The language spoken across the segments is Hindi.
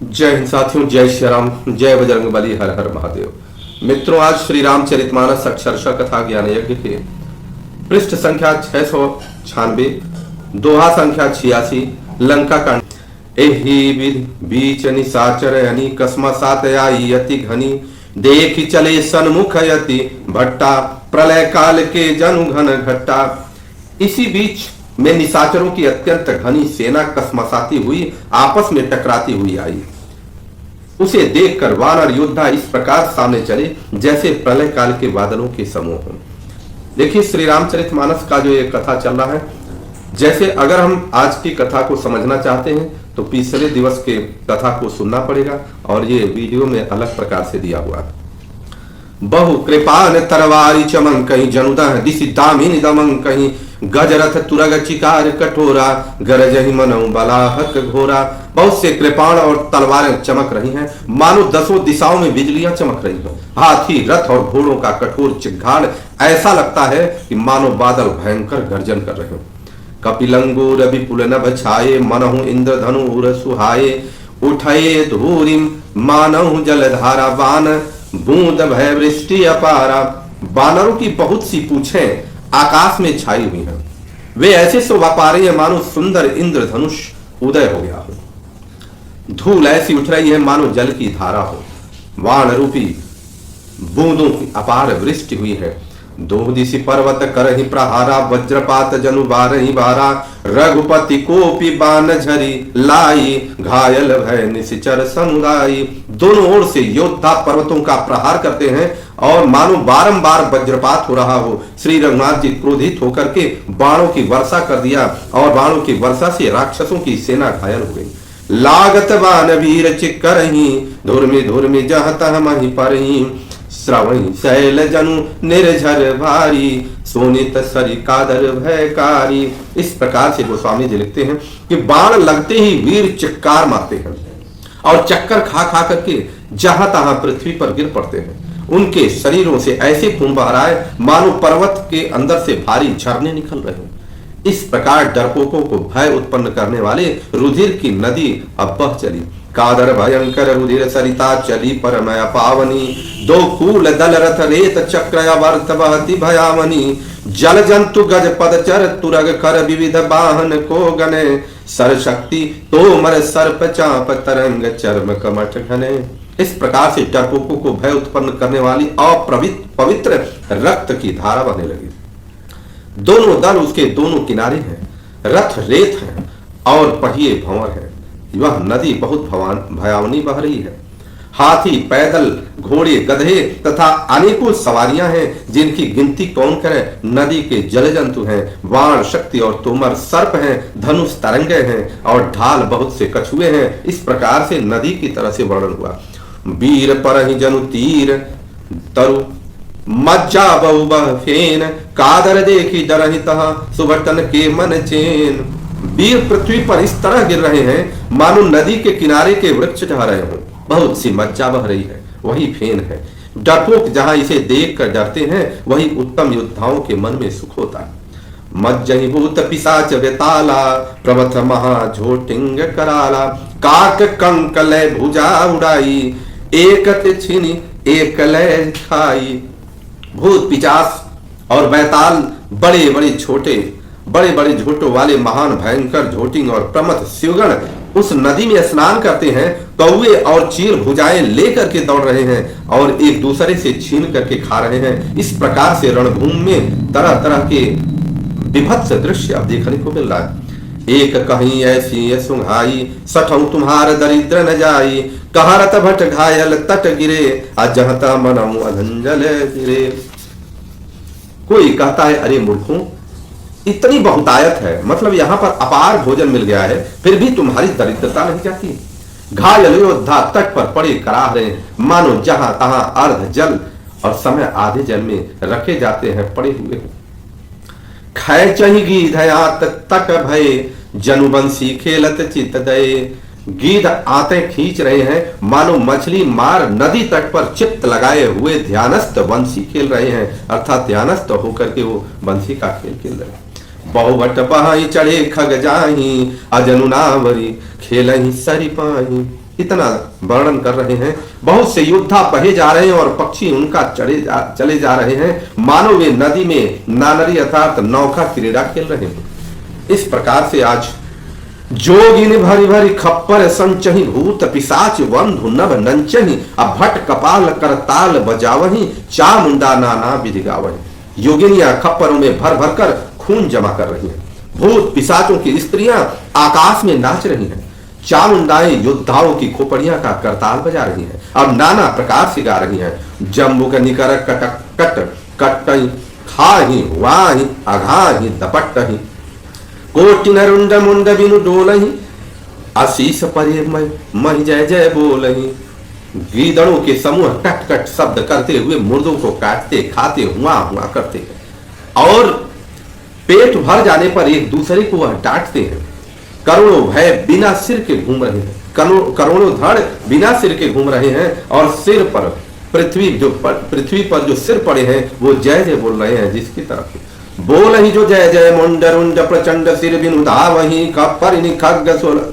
जय हिंद साथियों, जय श्री राम, जय बजरंगबली, हर हर महादेव। मित्रों, आज श्री रामचरितमानस अक्षरशः कथा ज्ञान यज्ञ के पृष्ठ संख्या 696, दोहा संख्या 86, लंका कांड। एहि विधि बीच निशाचर हनि कस्मा सातयाई यति घनी, देखि चले सन्मुख यति भट्टा, प्रलय काल के जनु घन घट्टा। इसी बीच में निशाचरों की अत्यंत घनी सेना कसमसाती हुई आपस में टकराती हुई आई। उसे देखकर वानर योद्धा इस प्रकार सामने चले जैसे प्रलय काल के बादलों के समूह हों। देखिए, श्री रामचरितमानस का जो ये कथा चल रहा है, जैसे अगर हम आज की कथा को समझना चाहते हैं तो पिछले दिवस के कथा को सुनना पड़ेगा, और ये वीडियो में अलग प्रकार से दिया हुआ है। बहु कृपान तरवारी चमन कहीं जनुदह दिशि दामिनी दमन कहीं, गजरथ तुरग चिकार कठोरा, गरजहि मनौ बलाहक घोरा। बहुत से कृपाण और तलवारें चमक रही हैं, मानो दसों दिशाओं में बिजलियां चमक रही हैं। हाथी, रथ और घोड़ों का कठोर चिघाड़ ऐसा लगता है कि मानो बादल भयंकर गर्जन कर रहे हो। कपिलंगूर विपुल नभ छाये, मनहु इंद्र धनुर सुहाये, उठये धूरिम मानहु जलधारा बान, बूंद भय वृष्टि अपारा। बानरों की बहुत सी पूछें आकाश में छाई हुई हैं, वे ऐसे शोभा पा रही है मानो सुंदर इंद्र धनुष उदय हो गया हो। धूल ऐसी उठ रही है मानो जल की धारा हो, वाण रूपी बूंदों की अपार वृष्टि हुई है। दो दिशि पर्वत करहि प्रहारा, वज्रपात जनु बारहि बारा, रघुपति कोपी बान झरी लाई, घायल भय निशिचर समुदायी। दोनों ओर से योद्धा पर्वतों का प्रहार करते हैं और मानो बारंबार वज्रपात हो रहा हो। श्री रघुनाथ जी क्रोधित होकर के बाणों की वर्षा कर दिया, और बाणों की वर्षा से राक्षसों की सेना घायल हो गई। लागत बान वीर चिक्करहि, धुर्मि धुर्मि जह तह महि परहि, श्रवणी शैल जनु निर्झर भारी, सोनित सरी कादर भयकारी। इस प्रकार से गोस्वामी जी लिखते हैं कि बाण लगते ही वीर चिक्कार मारते हैं और चक्कर खा खा करके जहां तहां पृथ्वी पर गिर पड़ते हैं। उनके शरीरों से ऐसे खून बह रहा है मानो पर्वत के अंदर से भारी झरने निकल रहे हैं। इस प्रकार डरपोकों को भय उत्पन्न करने वाले रुधिर की नदी अब बह चली। कादर भयंकर रुधिर सरिता चली परमय पावनी, दो कूल दल रथ रेत चक्र वर्त बहति भयावनी। जल जंतु गज पद चर तुरग कर विविध वाहन को गने, सर शक्ति तोमर सर्प चाप तरंग चर्म कमठ घने। इस प्रकार से डरपोकों को भय उत्पन्न करने वाली पवित्र रक्त की धारा बहने लगी। दोनों दल उसके दोनों किनारे हैं, रथ रेत है और पहिए भंवर है। वह नदी बहुत भयावनी बह रही है। हाथी, पैदल, घोड़े, गधे तथा अनेकों सवारियां हैं जिनकी गिनती कौन करे। नदी के जल जंतु हैं, वाण, शक्ति और तोमर सर्प हैं, धनुष तरंगे हैं और ढाल बहुत से कछुए हैं। इस प्रकार से नदी की तरह से वर्णन हुआ। वीर परहि जनु तीर तरु, मज्जा बहु बह फेन, कादर देखी डरहि तह, सुबटन के मन चेन। वीर पृथ्वी पर इस तरह गिर रहे हैं मानो नदी के किनारे के वृक्ष ढह रहे हो। बहुत सी मज्जा बह रही है, वही फेन है। डरपोक जहां इसे देख कर डरते हैं, वही उत्तम योद्धाओं के मन में सुख होता है। मज्जहि भूत पिशाच वेताला, प्रमथ महा झोटिंग कराला, काक कंक लय भुजा उड़ाई, एक छिनी एक लय खाई। भूत पिशाच और बैताल बड़े बड़े झोटों वाले महान भयंकर झोटिंग और प्रमथ शिवगण उस नदी में स्नान करते हैं। कौवे और चीर भुजाएं लेकर के दौड़ रहे हैं और एक दूसरे से छीन करके खा रहे हैं। इस प्रकार से रणभूमि में तरह तरह के विभत्स दृश्य अब देखने को मिल रहा है। एक कहीं ऐसी सुंघाई, सठौ तुम्हार दरिद्र न जाई, कहरत भट घायल तट गिरे, अजहता मनऊ अधंजल गिरे। कोई कहता है, अरे मूर्खों, इतनी बहुतायत है, मतलब यहाँ पर अपार भोजन मिल गया है, फिर भी तुम्हारी दरिद्रता नहीं जाती। घायल योद्धा तट पर पड़े कराह रहे, मानो जहां तहां अर्ध जल और समय आधे जल में रखे जाते हैं पड़े हुए। खै चही गीधयात तक भय, जनुबंसी खेलत चित दये। गीध आते खींच रहे हैं मानो मछली मार नदी तट पर चित्त लगाए हुए ध्यानस्थ बंसी खेल रहे हैं, अर्थात ध्यानस्थ होकर के वो बंसी का खेल खेल रहे हैं। बहुवट बहाई चढ़े खग जाही, अजनुनावरी खेलही सरि पाही। इतना वर्णन कर रहे हैं। बहुत से योद्धा बहे जा रहे हैं और पक्षी उनका चले जा रहे हैं, मानो वे नदी में नानरी अर्थात नौका क्रीड़ा खेल रहे हैं। इस प्रकार से आज जोगिन भरी भरी खप्पर संचही, भूत पिशाच बंधु नभ नंचही, अभट कपाल करताल बजावही, चामुंडा नाना विधि गावही। योगिनियां खप्परों में भर भर कर खून जमा कर रही हैं, भूत पिशाचों की स्त्रियां आकाश में नाच रही हैं, चामुंडाएं योद्धाओं की खोपड़ियां का करताल बजा रही हैं, अब नाना प्रकार से गा रही हैं। जम्बुक निकर कटक कट कटई, खाही वाही अघाही दपटही, कोटि नरुंड मुंड बिनु डोलही, आशीष परे मही जय जय बोलही। गीदड़ों के समूह कट कट शब्द करते हुए मुर्दों को काटते खाते हुआ हुआ करते हैं और पेट भर जाने पर एक दूसरे को वह डांटते हैं। करोड़ों भय बिना सिर के घूम रहे हैं, करोड़ों धड़ बिना सिर के घूम रहे हैं और सिर पर पृथ्वी पर जो सिर पड़े हैं वो जय जय बोल रहे हैं। जिसकी तरफ बोल ही जो जय जय मुंड रुंड प्रचंड सिर बिनु धावही, खप्पर खग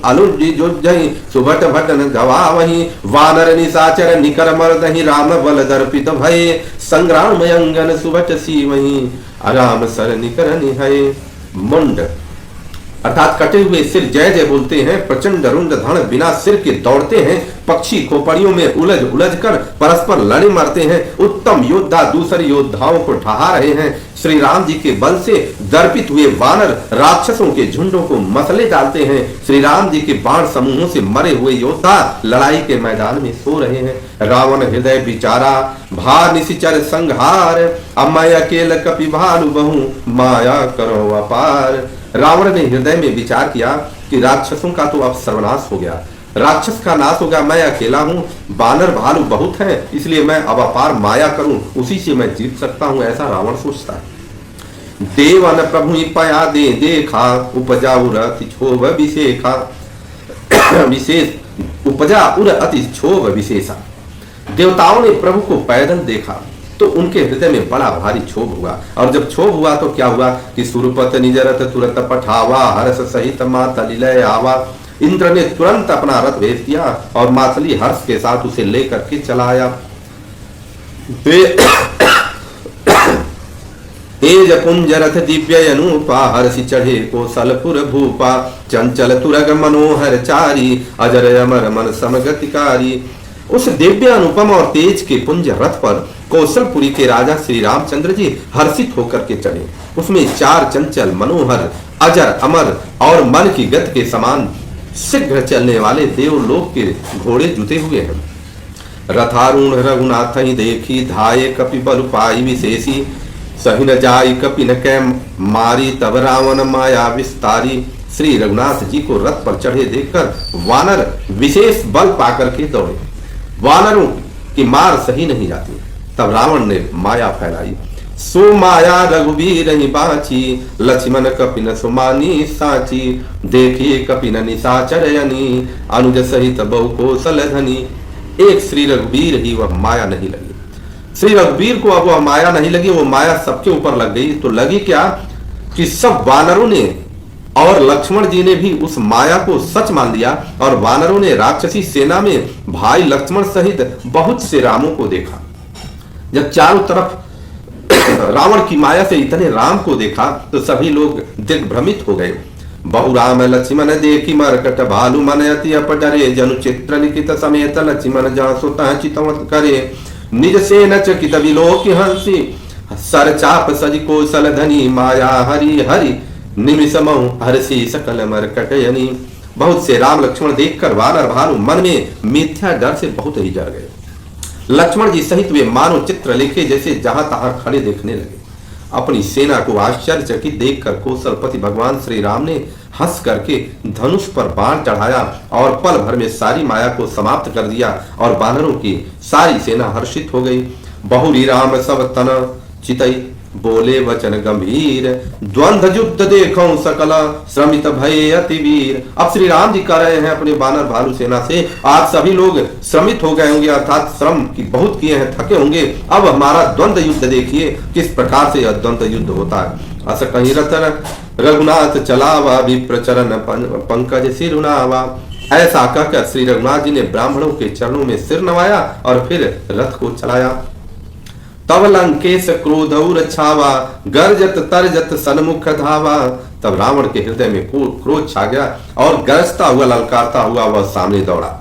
अलुजी जुजही, सुभट भटन गवावही, वानर निशाचर निकर मर्दही, राम बल दर्पित भये, संग्राम अंगन सुभट सीवही, आराम सर निकर निहये। मुंड अर्थात कटे हुए सिर जय जय बोलते हैं, प्रचंड रुंड धड़ बिना सिर के दौड़ते हैं, पक्षी खोपड़ियों में उलझ उलझ कर परस्पर लड़े मरते हैं, उत्तम योद्धा दूसरे योद्धाओं को ढहा रहे हैं। श्री राम जी के बल से दर्पित हुए वानर राक्षसों के झुंडों को मसले डालते हैं, श्री राम जी के बाण समूहों से मरे हुए योद्धा लड़ाई के मैदान में सो रहे हैं। रावण हृदय बिचारा भा निशिचर संहार, अमय अकेल कपि भानु बहु, माया करो अपार। रावण ने हृदय में विचार किया कि राक्षसों का तो अब सर्वनाश हो गया, राक्षस का नाश होगा, मैं अकेला हूँ, बानर भालू बहुत हैं, इसलिए मैं अब अपार माया करूं, उसी से मैं जीत सकता हूं, ऐसा रावण सोचता है। देवन प्रभु पया दे देखा, उपजा उर अति क्षोभ विशेखा, विशेष उपजा उर अति क्षोभ विशेषा। देवताओं ने प्रभु को पैदल देखा तो उनके हृदय में बड़ा भारी क्षोभ हुआ, और जब क्षोभ हुआ तो क्या हुआ कि सुरपत निजरत तुरत पठावा, हर्ष सहित मातली लय आवा। इंद्र ने तुरंत अपना रथ भेज दिया और मातली हर्ष के साथ उसे लेकर के चला आया। तेज पुंज रथ दिव्य अनूपा, हर्षि चढ़े कौशलपुर भूपा, चंचल तुरग मनोहर चारी, अजर अमर मन समगतिकारी। उस दिव्य अनुपम और तेज के पुंज रथ पर कौशलपुरी के राजा श्री रामचंद्र जी हर्षित होकर के चढ़े। उसमें चार चंचल मनोहर अजर अमर और मन की गति के समान शीघ्र चलने वाले देवलोक के घोड़े जुते हुए हैं। रथारूढ़ रघुनाथ ही देखी, धाये कपि बल पाई विशेषी, सही न जाई कपि न कै मारी, तब रावण माया विस्तारी। श्री रघुनाथ जी को रथ पर चढ़े देखकर वानर विशेष बल पाकर के दौड़े, वानरों की मार सही नहीं जाती। तब रावण ने माया फैलाई, सो माया रघुबीर ही बाची, लक्ष्मण कपिन सुमानी साची, देखिए कपिन निशाचरयनी, अनुज सहित बहु कौशल धनी। एक श्री रघुबीर ही वह माया नहीं लगी। श्री रघुबीर को अब वह माया नहीं लगी, वो माया सबके ऊपर लग गई। तो लगी क्या कि सब वानरों ने और लक्ष्मण जी ने भी उस माया को सच मान लिया, और वानरों ने राक्षसी सेना में भाई लक्ष्मण सहित बहुत से रामों को देखा। जब चारों तरफ रावण की माया से इतने राम को देखा तो सभी लोग दिग्भ्रमित हो गए। बहु राम लक्ष्मण देखी मरकट भालू, मन अति अपडरे, जनु चित्र लिखित समेत लक्ष्मण जासु तह चितवत करे, निज सेन चकित विलोक हंसी, सर चाप सज कौशल धनी, माया हरि हरि निमिषमऊ हर्षि सकल मरकटयनी। बहुत से राम लक्ष्मण देखकर वानर भालू मन में मिथ्या डर से बहुत ही डर गए। लक्ष्मण जी सहित वे मानो चित्र लेखे जैसे जहां तहां खड़े देखने लगे। अपनी सेना को आश्चर्यचकित देखकर कौशलपति भगवान श्री राम ने हंस करके धनुष पर बाण चढ़ाया और पल भर में सारी माया को समाप्त कर दिया, और वानरों की सारी सेना हर्षित हो गई। बहुरी राम सब तन चितई, बोले वचन गंभीर, द्वंद्व युद्ध देखो सकल, श्रमित भय अति वीर। अब श्री राम जी कह रहे हैं अपने बानर भालू सेना से, आज सभी लोग श्रमित हो गए होंगे, अर्थात श्रम की बहुत किए हैं, थके होंगे। अब हमारा द्वंद्व युद्ध देखिए किस प्रकार से यह द्वंद्व युद्ध होता है। अस कहीं रतन रघुनाथ चलावा, विप्र चरण पंकज सिरुनावा। ऐसा कहकर श्री रघुनाथ जी ने ब्राह्मणों के चरणों में सिर नवाया और फिर रथ को चलाया। तब लंकेश क्रोध और छावा, गर्जत तरजत सन्मुख धावा। तब रावण के हृदय में क्रोध छा गया और गरजता हुआ ललकारता हुआ वह सामने दौड़ा।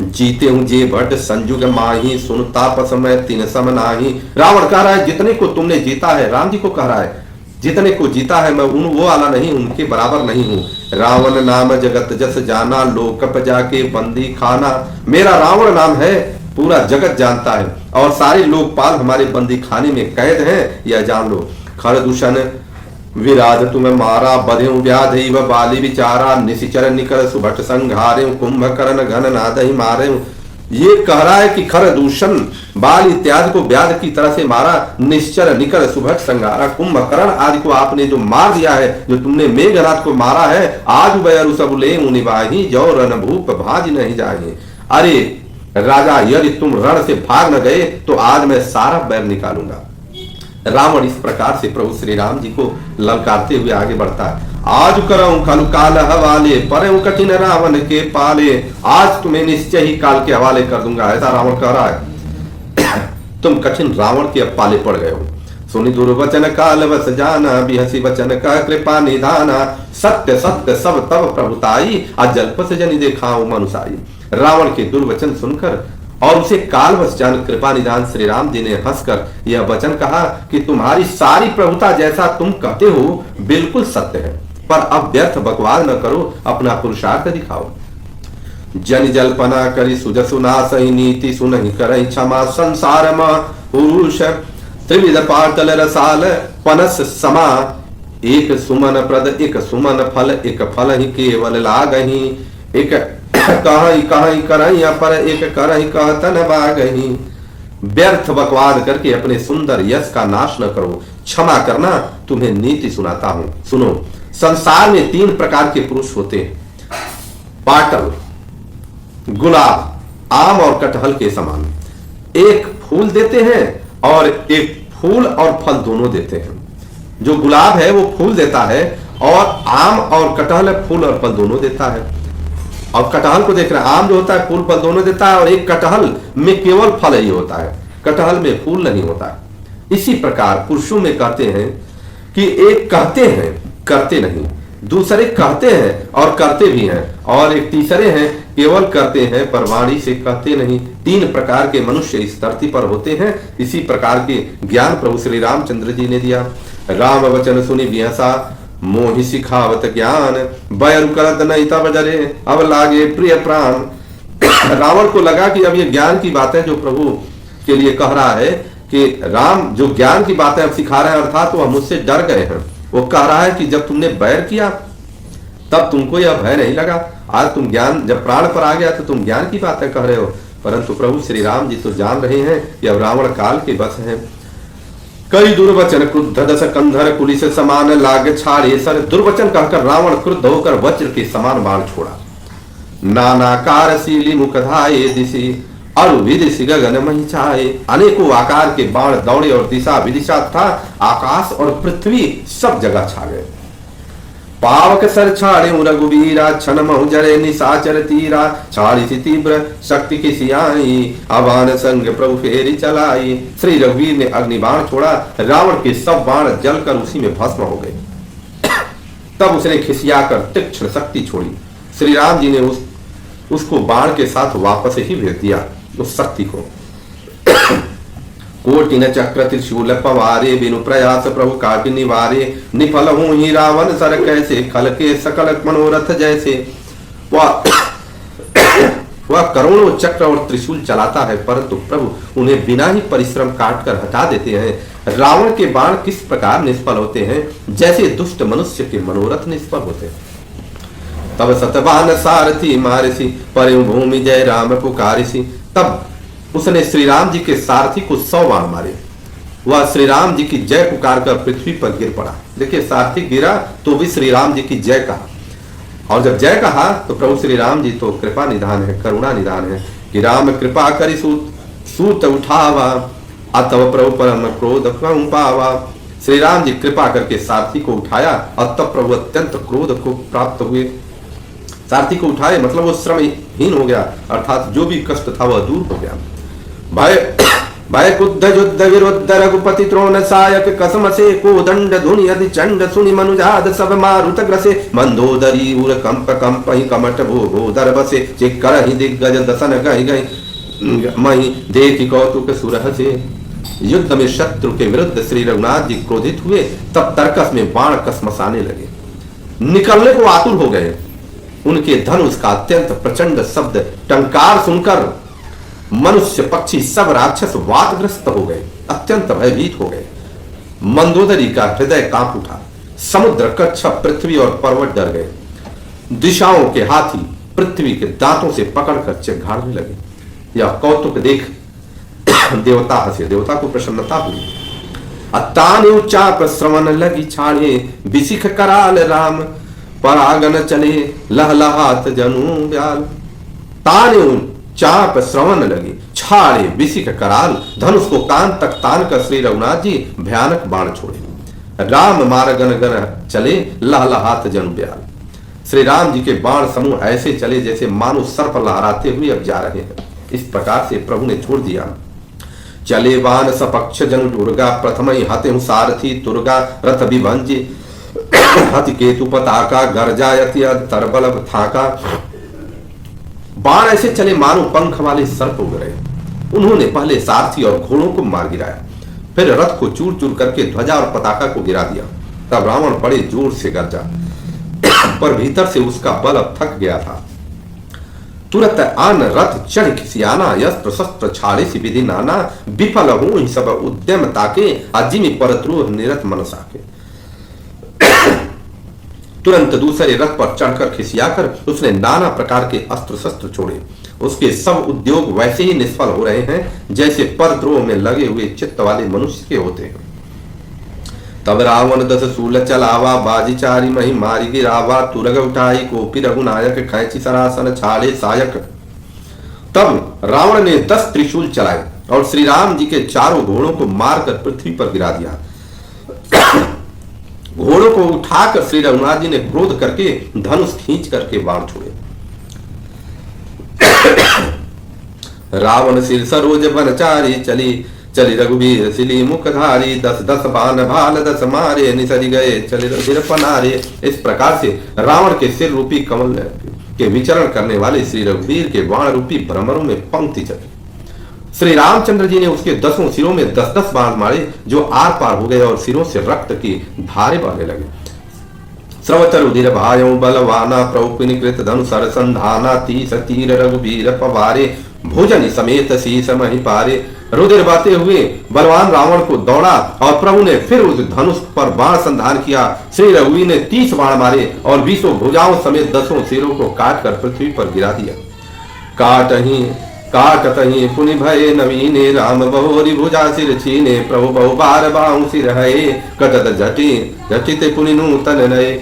जीते हूं जे भट्ट संजुग माही, सुन तापस मैं तीन सम नाही। रावण कह रहा है जितने को तुमने जीता है, राम जी को कह रहा है जितने को जीता है मैं उन वो वाला नहीं, उनके बराबर नहीं हूं। रावण नाम जगत जस जाना, लोकप जाके बंदी खाना। मेरा रावण नाम है, पूरा जगत जानता है और सारे लोकपाल हमारे बंदी खाने में कैद हैं, यह जान लो। खर दूषण विराज तुम्हें मारा, बधे व्याधि व बाली विचारा। निशिचर निकर सुभट संघारे, कुंभकर्ण घन नादहि मारे। ये कह रहा है कि खर दूषण बाल इत्यादि को व्याध की तरह से मारा, निश्चर निकर सुभट संघारा। कुंभकर्ण आदि को आपने जो मार दिया है, जो तुमने मेघनाथ को मारा है, आज बैरु सब ले निवाही, जो रण भूप भाज नहीं जाए। अरे राजा यदि तुम रण से भाग न गए तो आज मैं सारा बैर निकालूंगा। रावण इस प्रकार से प्रभु श्री राम जी को ललकारते हुए आगे बढ़ता है। आज करऊं खलु काल हवाले, परऊं कठिन रावण के पाले। आज तुम्हें निश्चय ही काल के हवाले कर दूंगा, ऐसा रावण कह रहा है। तुम कठिन रावण के अब पाले पड़ गए हो। सुनि दुर्वचन काल वस जाना, बिहसी वचन कह कृपा निधाना। सत्य सत्य सब तब प्रभुताई, आज जल्प से जनि देखाऊं मनुसाई। रावण के दुर्वचन सुनकर और उसे कालवश जान कृपा निधान श्री राम जी ने हंसकर यह वचन कहा कि तुम्हारी सारी प्रभुता जैसा तुम कहते हो बिल्कुल सत्य है, पर अब व्यर्थ बकवाद न करो, अपना पुरुषार्थ दिखाओ। जन जल्पना करी सुजसु नासहि, नीति सुनहि करहि क्षमा। संसार में पुरुष त्रिविध पाटल रसाल, पनस समा। एक सुमन प्रद एक सुमन फल, एक फल ही केवल लागहि। एक कहीं कहीं करही पर, एक करही कहतन बागही। व्यर्थ बकवाद करके अपने सुंदर यश का नाश न करो, क्षमा करना, तुम्हें नीति सुनाता हूं, सुनो। संसार में 3 प्रकार के पुरुष होते हैं, पाटल, गुलाब, आम और कटहल के समान। एक फूल देते हैं और एक फूल और फल दोनों देते हैं। जो गुलाब है वो फूल देता है और आम और कटहल फूल और फल दोनों देता है। और कटहल को देख रहे हैं, आम जो होता है फूल फल दोनों देता है और एक कटहल में केवल फल ही होता है, कटहल में फूल नहीं होता है। इसी प्रकार पुरुषों में कहते हैं कि एक कहते हैं करते नहीं, दूसरे कहते हैं और करते भी हैं, और एक तीसरे हैं केवल करते हैं पर वाणी से कहते नहीं। 3 प्रकार के मनुष्य इस धरती पर होते हैं। इसी प्रकार के ज्ञान प्रभु श्री रामचंद्र जी ने दिया। राम वचन सुनि बिहसा, मोहि सिखावत ज्ञान। बैरु करत नहीं तब जरे, अब लागे प्रिय प्राण। रावण को लगा कि अब ये ज्ञान की बातें जो प्रभु के लिए कह रहा है कि राम जो ज्ञान की बातें अब सिखा रहे हैं, अर्थात वो मुझसे डर गए हैं। वो कह रहा है कि जब तुमने बैर किया तब तुमको यह भय नहीं लगा, आज तुम ज्ञान जब प्राण पर आ गया तो तुम ज्ञान की बातें कह रहे हो। परंतु प्रभु श्री राम जी तो जान रहे हैं कि अब रावण काल के बस है। कई दुर्वचन क्रुद्ध दस कंधर, कुलिस समान लाग छाड़े सर। दुर्वचन कहकर रावण क्रुद्ध होकर वज्र के समान बाण छोड़ा। नानाकार शीली मुखधाये दिशि, और विदिशि गगन मही छाए। अनेकों आकार के बाण दौड़े और दिशा विदिशा था आकाश और पृथ्वी सब जगह छा गए। पावक सर छाड़े रघुवीरा, क्षण महु जरे निशाचर तीरा। छाड़ी सी तीव्र शक्ति की सियाई, अबान संग प्रभु फेरी चलाई। श्री रघुवीर ने अग्निबाण छोड़ा, रावण के सब बाण जलकर उसी में भस्म हो गए। तब उसने खिसियाकर तीक्ष्ण शक्ति छोड़ी। श्री राम जी ने उसको बाण के साथ वापस ही भेज दिया उस शक्ति को। कोटिन चक्र त्रिशूल पवारे, बिनु प्रयास प्रभु काटि निवारे। निफल हूं ही रावण सर कैसे, खल के सकल मनोरथ जैसे। वह करोड़ों चक्र और त्रिशूल चलाता है, परंतु प्रभु उन्हें बिना ही परिश्रम काट कर हटा देते हैं। रावण के बाण किस प्रकार निष्फल होते हैं, जैसे दुष्ट मनुष्य के मनोरथ निष्फल होते हैं। तब सतबान सारथी मारिसी, परयु भूमि जय राम पुकारिसी। तब उसने श्री राम जी के सारथी को 100 बाण मारे वह श्री राम जी की जय पुकार कर पृथ्वी पर गिर पड़ा। देखिए, सारथी गिरा तो भी श्री राम जी की जय कहा, और जब जय कहा तो प्रभु श्री राम जी तो कृपा निधान है, करुणा निधान है कि राम कृपा करि सूत उठावा, अतव प्रभु परम क्रोध पावा। श्री राम जी कृपा करके सारथी को उठाया और तब प्रभु अत्यंत क्रोध को प्राप्त हुए। सारथी को उठाए मतलब वो श्रमहीन हो गया, अर्थात जो भी कष्ट था वह दूर हो गया। भय कुद्ध युद्ध विरुद्ध रघुपति त्रोण सायक कसम से को दंड धुनि अति चंड सुनि मनुजाद सब मारुत ग्रसे मंदोदरी उर कंप कंपहि कमट भो दरबसे चिक्कर ही दिग्गज दसन गहि गहि मही देखि कौतुक सुरह से। युद्ध में शत्रु के विरुद्ध श्री रघुनाथ जी क्रोधित हुए, तब तर्कस में बाण कसमसाने लगे, निकलने को आतुर हो गए। उनके धनुष का अत्यंत प्रचंड शब्द टंकार सुनकर मनुष्य पक्षी सब राक्षस वातग्रस्त हो गए, अत्यंत भयभीत हो गए। मंदोदरी का हृदय कांप उठा, समुद्र कच्छप पृथ्वी और पर्वत डर गए। दिशाओं के हाथी पृथ्वी के दांतों से पकड़कर चिघाड़ने लगे। यह कौतुक देख देवता हंसे, देवता को प्रसन्नता हुई। अतान चाप श्रवण लगी छाड़े बिसिख कराल राम परागन चले लहलहात जनु ब्याल। ताने चाप श्रवण लगी छाड़े बिसिख कराल, धनुष को कान तक तान कर श्री रघुनाथ जी भयानक बाण छोड़े। राम मार गन गन चले लहलहात जनु ब्याल। श्री राम जी के बाण समूह ऐसे चले जैसे मानो सर्प लहराते हुए अब जा रहे हैं। इस प्रकार से प्रभु ने छोड़ दिया। चले वान सपक्ष जनु दुर्गा प्रथम हते सारथी तुर्गा रथ विभंजे हति केतु पताका गर्जायति तरबल थाका। बाण ऐसे चले मानो पंख वाले सर्प उड़ रहे। उन्होंने पहले सारथी और घोड़ों को मार गिराया, फिर रथ को चूर चूर करके ध्वजा और पताका को गिरा दिया। तब रावण बड़े जोर से गरजा, पर भीतर से उसका बल अब थक गया था। तुरंत आन रथ चढ़ खिसियाना, अस्त्र शस्त्र छाड़े सी विधि नाना, विफल हो सब उद्यम ताके अजिमि परद्रोह निरत मन साके। तुरंत दूसरे रथ पर चढ़कर खिसियाकर उसने नाना प्रकार के अस्त्र शस्त्र छोड़े। उसके सब उद्योग वैसे ही निष्फल हो रहे हैं जैसे परद्रोह में लगे हुए चित्त वाले मनुष्य के होते हैं। तब रावण दस सूल चलावा, बाजी चारी मही मारी गिरावा, तुरग उठाई कोपी रघुनायक खैची सरासन छाड़े सायक। तब रावण ने 10 त्रिशूल चलाए और श्री राम जी के चारों घोड़ों को मारकर पृथ्वी पर गिरा दिया। घोड़ों को उठाकर श्री रघुनाथ जी ने क्रोध करके धनुष खींच करके बाण छोड़े। रावण सिर सरोज बनचारी चली चली रघुवीर सिली मुखधारी, 10 बाण भाल 10 मारे निसरी गए चले सिर पनारे। इस प्रकार से रावण के सिर रूपी कमल के विचरण करने वाले श्री रघुवीर के बाण रूपी भ्रमरों में पंक्ति चली। श्री रामचंद्र जी ने उसके 10 सिरों में 10 बाण मारे, जो आर पार हो गए और सिरों से रक्त की धारे बहने लगे। स्रवत रुधिर भायो बलवाना, प्रभु निकृत धनुषर संधाना, 30 तीर रघुवीर पवारे, भोजन समेत शीस मही पारे। रुधिर बहते हुए बलवान रावण को दौड़ा और प्रभु ने फिर उस धनुष पर बाण संधान किया। श्री रघुवीर ने 30 बाण मारे और 20 भुजाओं समेत 10 सिरों को काट कर पृथ्वी पर गिरा दिया। काटतहि पुनि भये नवीने, राम बहुरी भुजा सिर छीने, प्रभु बहु बार बाहु सिर हये, कटत झटित पुनि नूतन नए।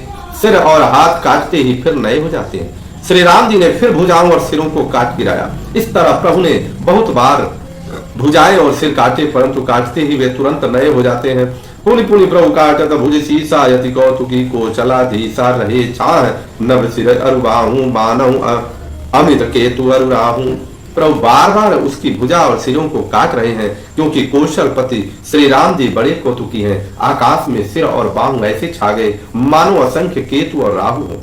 सिर और हाथ काटते ही फिर नए हो जाते हैं। श्री राम जी ने फिर भुजाओं और सिरों को काट गिराया। इस तरह प्रभु ने बहुत बार भुजाएं और सिर काटे, परंतु काटते ही वे तुरंत नए हो जाते हैं। पुनि पुनि प्रभु काटत भुज सीसा, यति कौतुकी को चला धीसा रहे छाह, नभ सिर अरुबाहू बानहु अमित केतु अरुराहू। प्रभु बार बार उसकी भुजा और सिरों को काट रहे हैं, क्योंकि कौशलपति श्री राम जी बड़े कौतुकी हैं। आकाश में सिर और बाहु ऐसे छा गए मानो असंख्य केतु और राहु हो।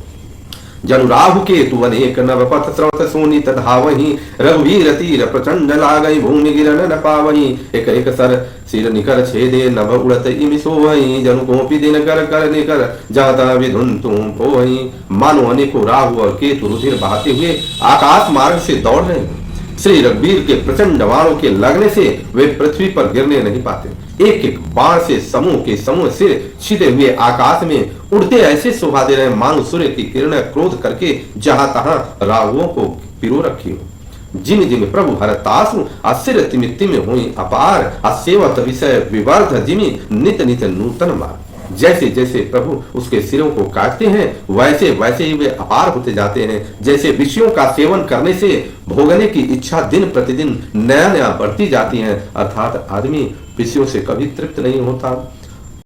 जनु राहु केतु अनेक नव पथ स्रवत सोनी तधावही, रघुवीर तीर प्रचंड लागई भूमि गिरन न पावही। एक एक सर सिर निकर छेदे नभ उड़त इमि सोवही, जनु गोपी दिन कर कर निकर जाता विधुन तुम पोवही। मानो अनेकों राहु और केतु रुधिर बहाते हुए आकाश मार्ग से दौड़ रहे हैं। श्री रघुवीर के प्रचंड बाणों के लगने से वे पृथ्वी पर गिरने नहीं पाते। एक एक बाण से समूह के समूह सिर सीधे हुए आकाश में उड़ते ऐसे शोभा दे रहे मानो सूर्य की किरणें क्रोध करके जहां तहां राहुओं को पिरो रखी हो। जिमि जिमि प्रभु हरतासु आश्चर्य तिमि तिमि हुई अपार असेवत विषय विवर्ध जिमि नित नित नूतन मार। जैसे जैसे प्रभु उसके सिरों को काटते हैं वैसे वैसे ही वे अपार होते जाते हैं। जैसे विषयों का सेवन करने से भोगने की इच्छा दिन प्रतिदिन नया नया बढ़ती जाती है, अर्थात आदमी विषयों से कभी तृप्त नहीं होता।